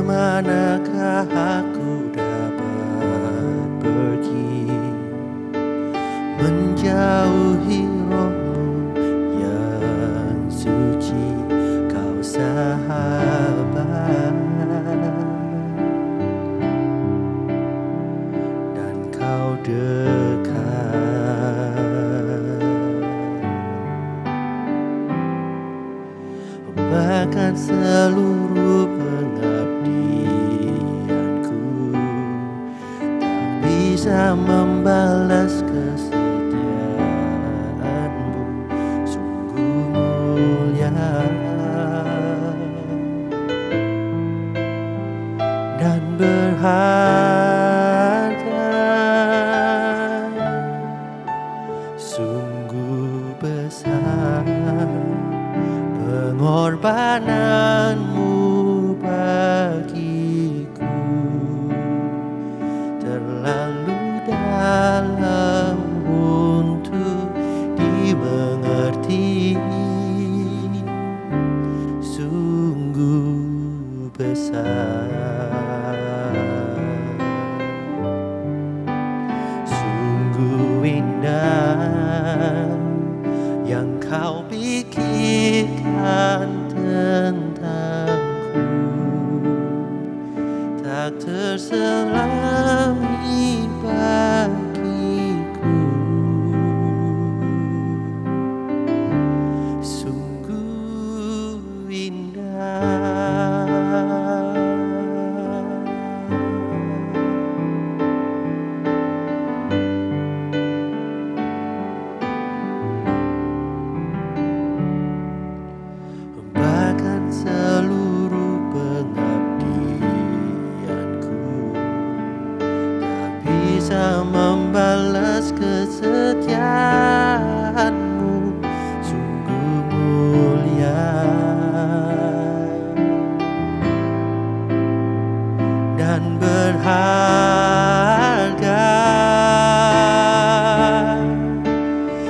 Kemanakah aku dapat pergi, menjauhi rohmu yang suci, kau sahabat, dan kau dekat. Bahkan seluruh pengabdianku tak bisa membalas kesetiaanmu, sungguh mulia dan berharga, sungguh besar pengorbananmu bagiku, terlalu dalam untuk dimengerti, sungguh besar, sungguh indah yang kau pikirkan tentangku, tak terselami bagiku, sungguh indah. Bahkan seluruh pengabdianku tak bisa membalas kesetiaanmu, sungguh mulia dan berharga,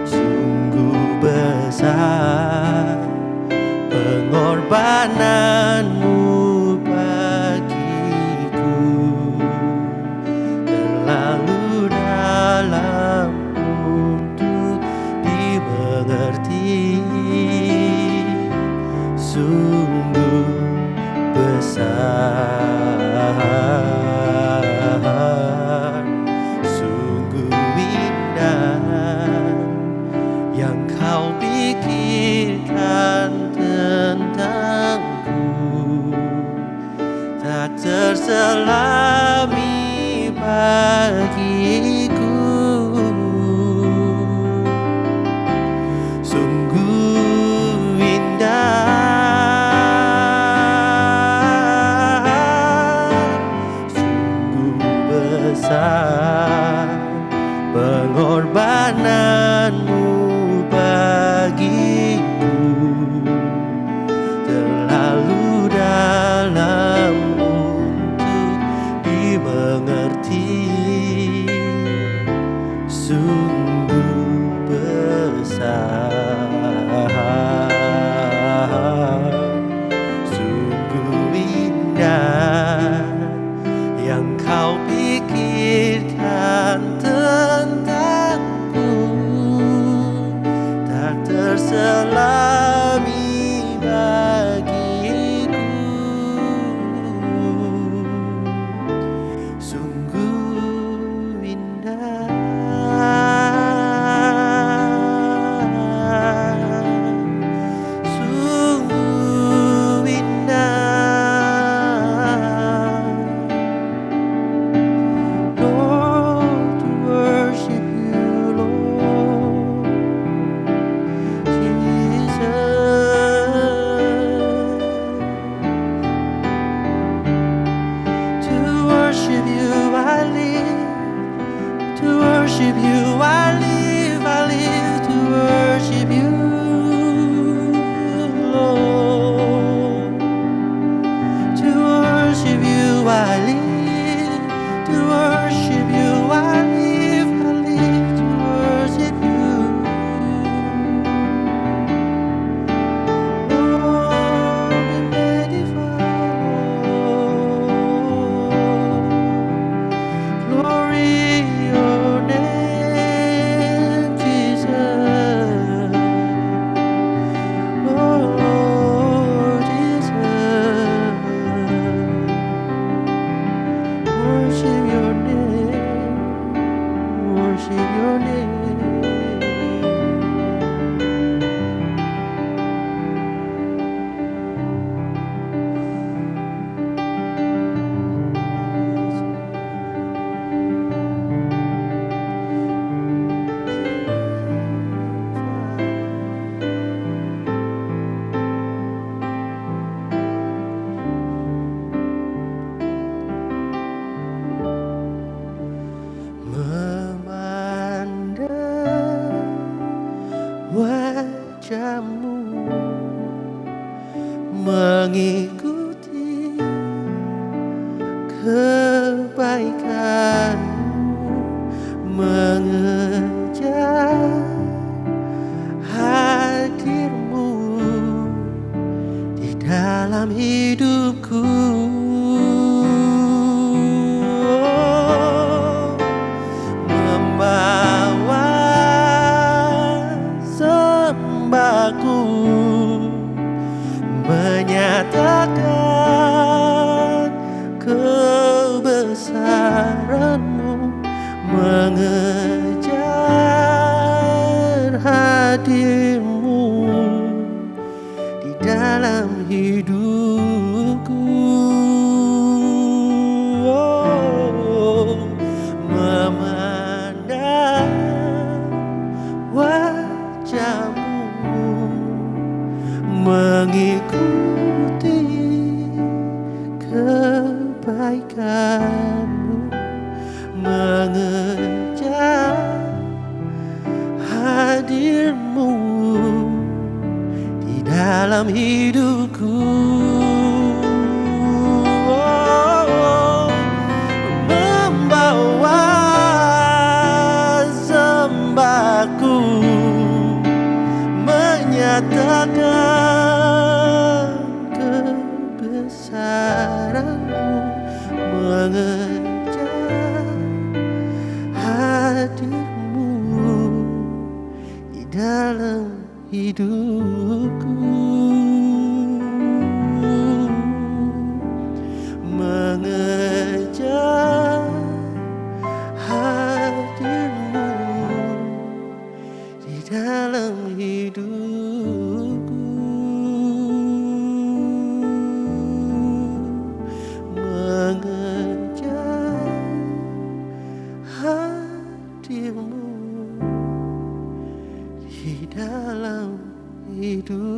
sungguh besar pengorbananmu bagiku, terlalu dalam untuk dimengerti, sungguh besar, sungguh indah yang kau pikirkan tentangku, tak terselami bagiku, sungguh indah, sungguh besar pengorbananmu bagiku, terlalu dalam untuk dimengerti, sungguh besar, sungguh indah yang kau pikirkan tentangku, worship you. I live to worship you, Lord. To worship you, I live to worship you. I live to worship you. Lord, be magnified, Lord. Glory your name, Jesus. Lord Jesus. Worship your name. Worship your name. Memandang wajahmu, mengikuti kebaikanmu, mengejar hadirmu di dalam hidupku. Membawa sembahku, menyatakan kebesaranmu, mengejar hadirmu di dalam hidupku. Memandang wajahmu, mengikuti kebaikanmu, mengejar hadirmu di dalam hidupku. Membawa sembahku, menyatakan kebesaranmu, mengejar hadirmu di dalam hidupku. Mengejar hadirmu di dalam hidupku. Mengejar hadirmu di dalam hidupku.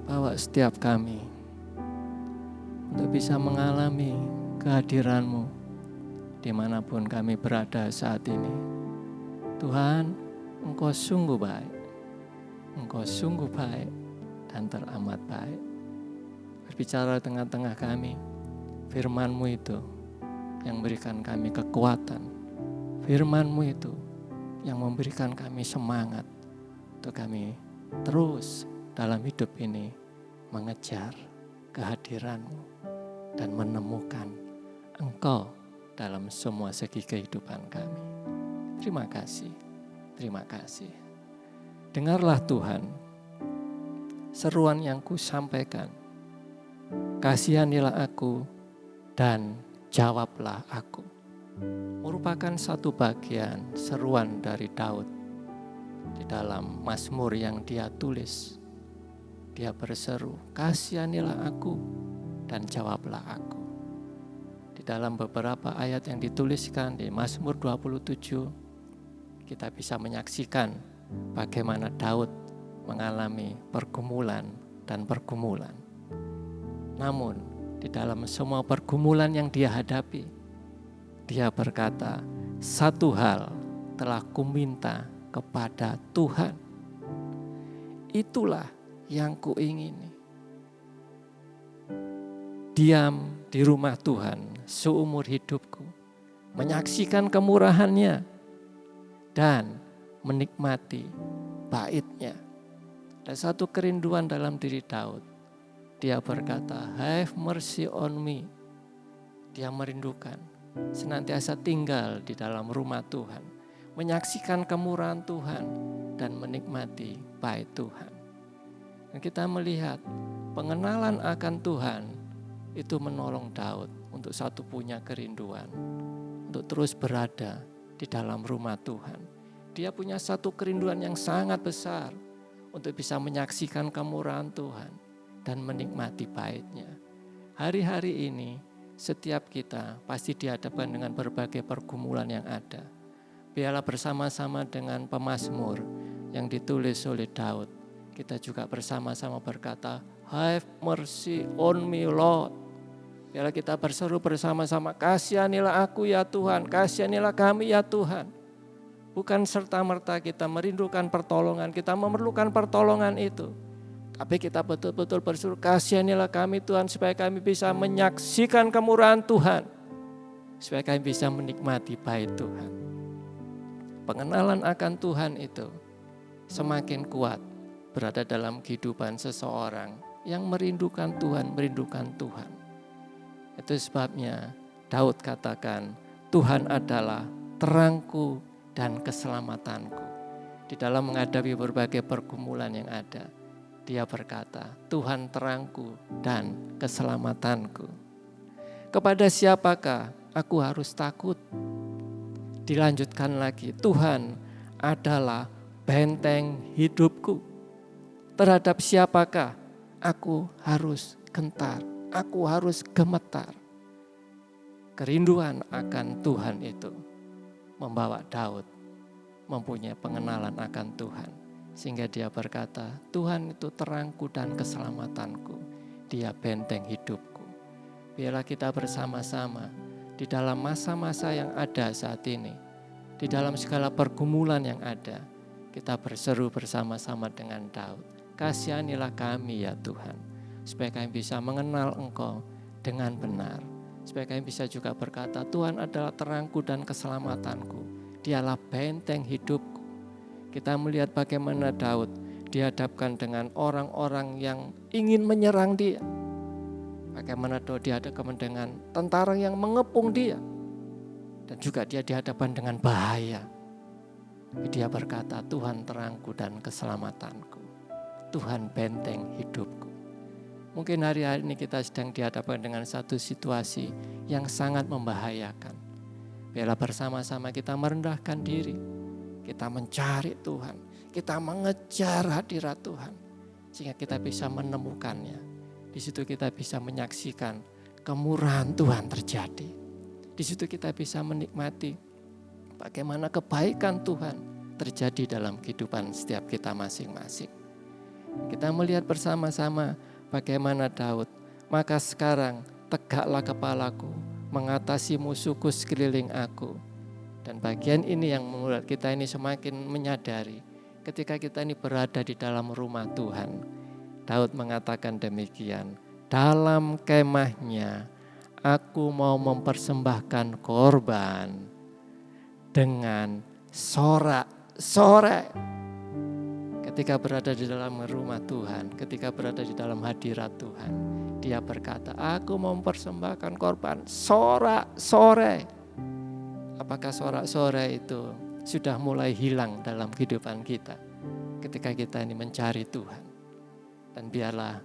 Bawa setiap kami untuk bisa mengalami kehadiran-Mu dimanapun kami berada saat ini. Tuhan, Engkau sungguh baik, Engkau sungguh baik dan teramat baik. Berbicara tengah-tengah kami, firman-Mu itu yang memberikan kami kekuatan, firman-Mu itu yang memberikan kami semangat untuk kami terus dalam hidup ini mengejar kehadiran-Mu dan menemukan Engkau dalam semua segi kehidupan kami. Terima kasih, terima kasih. Dengarlah Tuhan seruan yang ku sampaikan. Kasihanilah aku dan jawablah aku. Merupakan satu bagian seruan dari Daud Di dalam Mazmur yang dia tulis, dia berseru, kasihanilah aku dan jawablah aku. Di dalam beberapa ayat yang dituliskan di Mazmur 27, kita bisa menyaksikan bagaimana Daud mengalami pergumulan dan pergumulan. Namun di dalam semua pergumulan yang dia hadapi, dia berkata, satu hal telah kuminta kepada Tuhan, itulah yang kuingini. Diam di rumah Tuhan seumur hidupku, menyaksikan kemurahan-Nya dan menikmati bait-Nya. Ada satu kerinduan dalam diri Daud. Dia berkata, have mercy on me. Dia merindukan senantiasa tinggal di dalam rumah Tuhan, menyaksikan kemurahan Tuhan dan menikmati bait Tuhan. Dan kita melihat pengenalan akan Tuhan itu menolong Daud untuk satu punya kerinduan, untuk terus berada di dalam rumah Tuhan. Dia punya satu kerinduan yang sangat besar untuk bisa menyaksikan kemurahan Tuhan dan menikmati bait-Nya. Hari-hari ini setiap kita pasti dihadapkan dengan berbagai pergumulan yang ada. Biarlah bersama-sama dengan pemazmur yang ditulis oleh Daud, kita juga bersama-sama berkata, have mercy on me Lord. Biarlah kita berseru bersama-sama, kasihanilah aku ya Tuhan, kasihanilah kami ya Tuhan. Bukan serta-merta kita merindukan pertolongan, kita memerlukan pertolongan itu. Tapi kita betul-betul berseru, kasihanilah kami Tuhan, supaya kami bisa menyaksikan kemurahan Tuhan, supaya kami bisa menikmati bait Tuhan. Pengenalan akan Tuhan itu semakin kuat berada dalam kehidupan seseorang yang merindukan Tuhan, merindukan Tuhan. Itu sebabnya Daud katakan, Tuhan adalah terangku dan keselamatanku. Di dalam menghadapi berbagai pergumulan yang ada, dia berkata, Tuhan terangku dan keselamatanku. Kepada siapakah aku harus takut? Dilanjutkan lagi, Tuhan adalah benteng hidupku. Terhadap siapakah aku harus gentar? Aku harus gemetar. Kerinduan akan Tuhan itu membawa Daud mempunyai pengenalan akan Tuhan. Sehingga dia berkata, Tuhan itu terangku dan keselamatanku. Dia benteng hidupku. Biarlah kita bersama-sama di dalam masa-masa yang ada saat ini, di dalam segala pergumulan yang ada, kita berseru bersama-sama dengan Daud. Kasihanilah kami ya Tuhan, supaya kami bisa mengenal Engkau dengan benar. Supaya kami bisa juga berkata, Tuhan adalah terangku dan keselamatanku. Dialah benteng hidupku. Kita melihat bagaimana Daud dihadapkan dengan orang-orang yang ingin menyerang dia. Bagaimana Daud dihadapkan dengan tentara yang mengepung dia. Dan juga dia dihadapkan dengan bahaya. Dia berkata, Tuhan terangku dan keselamatanku. Tuhan benteng hidupku. Mungkin hari-hari ini kita sedang dihadapkan dengan satu situasi yang sangat membahayakan. Biarlah bersama-sama kita merendahkan diri. Kita mencari Tuhan, kita mengejar hadirat Tuhan, sehingga kita bisa menemukannya. Di situ kita bisa menyaksikan kemurahan Tuhan terjadi. Di situ kita bisa menikmati bagaimana kebaikan Tuhan terjadi dalam kehidupan setiap kita masing-masing. Kita melihat bersama-sama bagaimana Daud, maka sekarang tegaklah kepalaku, mengatasi musuhku sekeliling aku. Dan bagian ini yang membuat kita ini semakin menyadari ketika kita ini berada di dalam rumah Tuhan. Daud mengatakan demikian, dalam kemahnya aku mau mempersembahkan korban dengan sorak-sorai. Ketika berada di dalam rumah Tuhan, ketika berada di dalam hadirat Tuhan, dia berkata, aku mau mempersembahkan korban sorak-sorai. Apakah sorak-sorai itu sudah mulai hilang dalam kehidupan kita ketika kita ini mencari Tuhan? Dan biarlah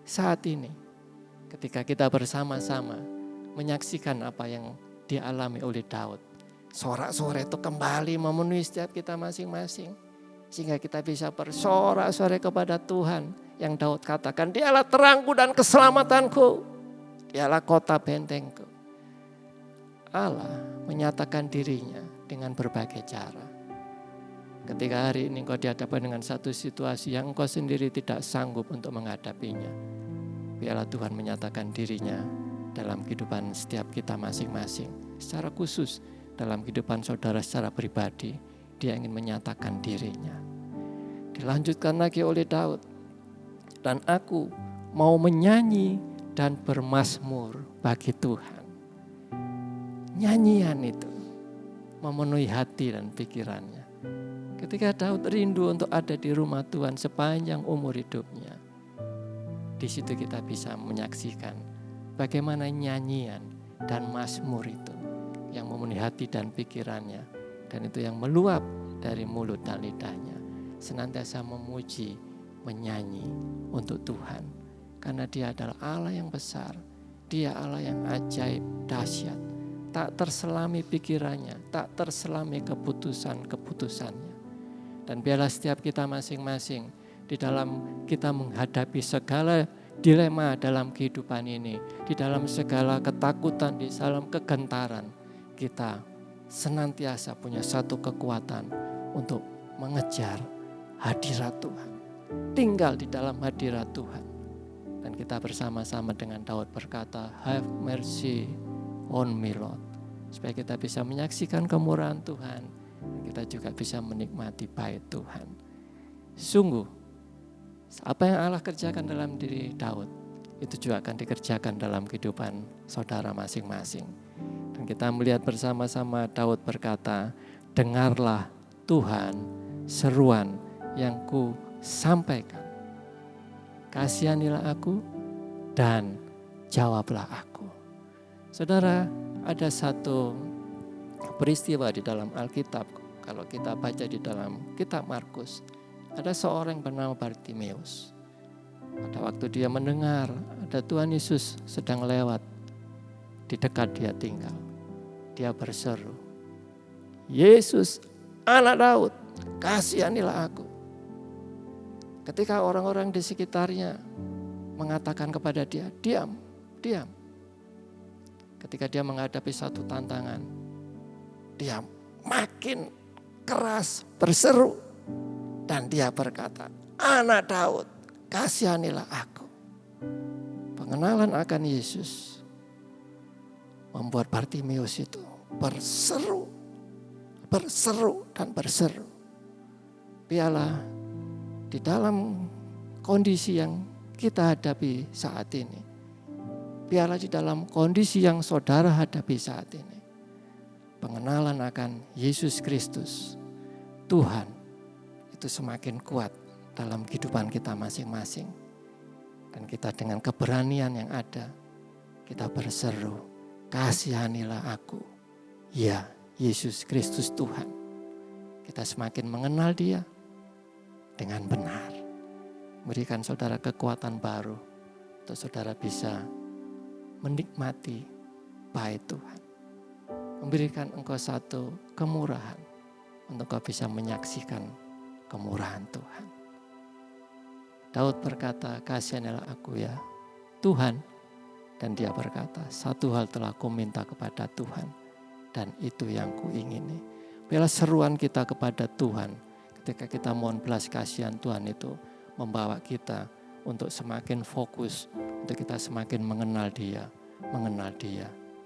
saat ini ketika kita bersama-sama menyaksikan apa yang dialami oleh Daud, sorak-sorai itu kembali memenuhi setiap kita masing-masing. Sehingga kita bisa bersorak-sorai kepada Tuhan. Yang Daud katakan, dialah terangku dan keselamatanku. Dialah kota bentengku. Allah menyatakan dirinya dengan berbagai cara. Ketika hari ini engkau dihadapkan dengan satu situasi yang engkau sendiri tidak sanggup untuk menghadapinya, biarlah Tuhan menyatakan dirinya dalam kehidupan setiap kita masing-masing. Secara khusus dalam kehidupan saudara secara pribadi, dia ingin menyatakan dirinya. Dilanjutkan lagi oleh Daud. Dan aku mau menyanyi dan bermazmur bagi Tuhan. Nyanyian itu memenuhi hati dan pikirannya. Ketika Daud rindu untuk ada di rumah Tuhan sepanjang umur hidupnya, di situ kita bisa menyaksikan bagaimana nyanyian dan mazmur itu yang memenuhi hati dan pikirannya, dan itu yang meluap dari mulut dan lidahnya, senantiasa memuji, menyanyi untuk Tuhan, karena Dia adalah Allah yang besar, Dia Allah yang ajaib, dahsyat, tak terselami pikirannya, tak terselami keputusan-keputusannya. Dan biarlah setiap kita masing-masing di dalam kita menghadapi segala dilema dalam kehidupan ini, di dalam segala ketakutan, di dalam kegentaran, kita senantiasa punya satu kekuatan untuk mengejar hadirat Tuhan, tinggal di dalam hadirat Tuhan. Dan kita bersama-sama dengan Daud berkata, have mercy on me Lord, supaya kita bisa menyaksikan kemurahan Tuhan, kita juga bisa menikmati bait Tuhan. Sungguh, apa yang Allah kerjakan dalam diri Daud, itu juga akan dikerjakan dalam kehidupan saudara masing-masing. Dan kita melihat bersama-sama Daud berkata, dengarlah Tuhan seruan yang ku sampaikan. Kasihanilah aku dan jawablah aku. Saudara, ada satu peristiwa di dalam Alkitab. Kalau kita baca di dalam kitab Markus, ada seorang bernama Bartimeus. Pada waktu dia mendengar ada Tuhan Yesus sedang lewat di dekat dia tinggal, dia berseru, Yesus anak Daud, kasihanilah aku. Ketika orang-orang di sekitarnya mengatakan kepada dia, diam, diam. Ketika dia menghadapi satu tantangan, dia makin keras berseru, dan dia berkata, anak Daud, kasihanilah aku. Pengenalan akan Yesus membuat Bartimeus itu berseru dan berseru. Biarlah di dalam kondisi yang kita hadapi saat ini, biarlah di dalam kondisi yang saudara hadapi saat ini, pengenalan akan Yesus Kristus, Tuhan, itu semakin kuat dalam kehidupan kita masing-masing. Dan kita dengan keberanian yang ada, kita berseru, kasihanilah aku, ya Yesus Kristus Tuhan. Kita semakin mengenal Dia dengan benar. Berikan saudara kekuatan baru, untuk saudara bisa menikmati bait Tuhan. Memberikan engkau satu kemurahan untuk kau bisa menyaksikan kemurahan Tuhan. Daud berkata, kasihanilah aku ya Tuhan. Dan dia berkata, satu hal telah ku minta kepada Tuhan, dan itu yang ku ingini. Biarlah seruan kita kepada Tuhan ketika kita mohon belas kasihan Tuhan itu membawa kita untuk semakin fokus, untuk kita semakin mengenal Dia,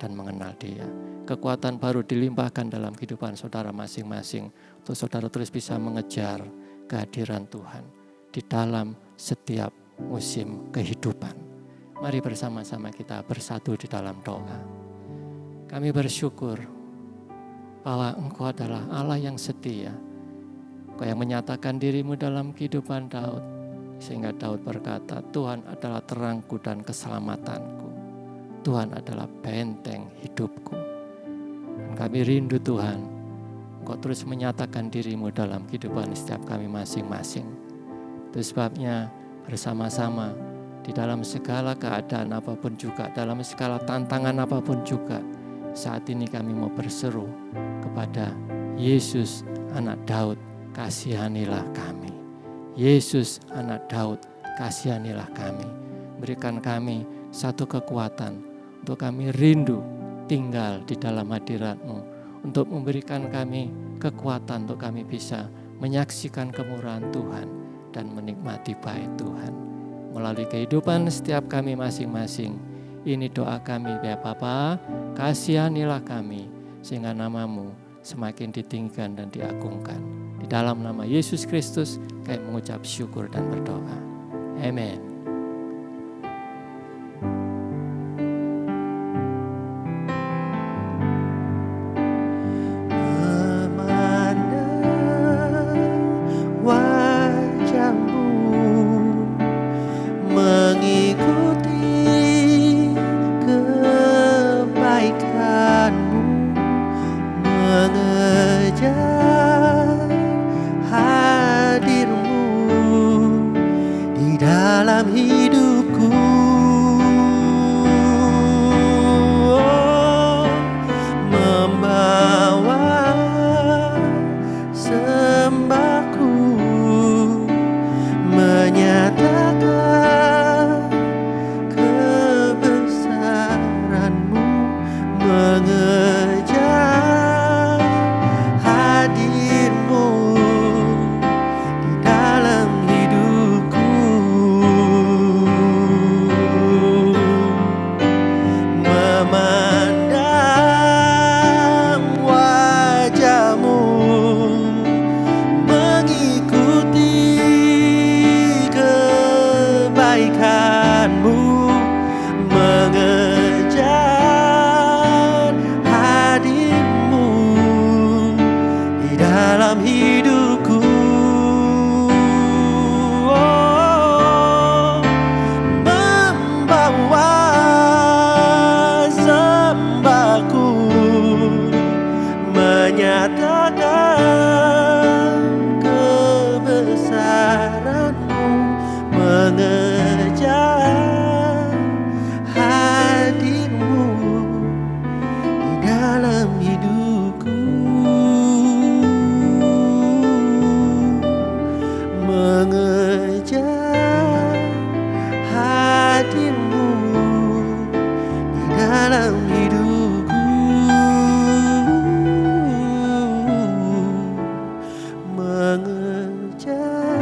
dan mengenal Dia. Kekuatan baru dilimpahkan dalam kehidupan saudara masing-masing untuk saudara terus bisa mengejar kehadiran Tuhan di dalam setiap musim kehidupan. Mari bersama-sama kita bersatu di dalam doa. Kami bersyukur bahwa Engkau adalah Allah yang setia. Engkau yang menyatakan dirimu dalam kehidupan Daud, sehingga Daud berkata, Tuhan adalah terangku dan keselamatanku. Tuhan adalah benteng hidupku. Dan kami rindu Tuhan, Engkau terus menyatakan dirimu dalam kehidupan setiap kami masing-masing. Itu sebabnya bersama-sama di dalam segala keadaan apapun juga, dalam segala tantangan apapun juga, saat ini kami mau berseru kepada Yesus anak Daud kasihanilah kami. Yesus anak Daud, kasihanilah kami. Berikan kami satu kekuatan untuk kami rindu tinggal di dalam hadirat-Mu, untuk memberikan kami kekuatan untuk kami bisa menyaksikan kemurahan Tuhan dan menikmati baik Tuhan melalui kehidupan setiap kami masing-masing. Ini doa kami ya Bapa, kasihanilah kami sehingga nama-Mu semakin ditinggikan dan diagungkan. Di dalam nama Yesus Kristus kami mengucap syukur dan berdoa. Amin. Dalam hidupku, membawa sembahku, menyatakan kebesaran-Mu, mengejar hadir-Mu di dalam hidupku. Memandang wajah-Mu, mengikuti kebaikan-Mu, mengejar hadir-Mu di dalam hidupku. Membawa sembahku, menyatakan kebesaran-Mu, mengejar hadir-Mu di dalam hidupku, mengejar hadir-Mu di dalam hidupku, mengejar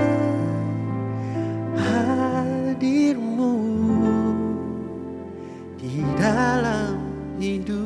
hadir-Mu di dalam hidupku.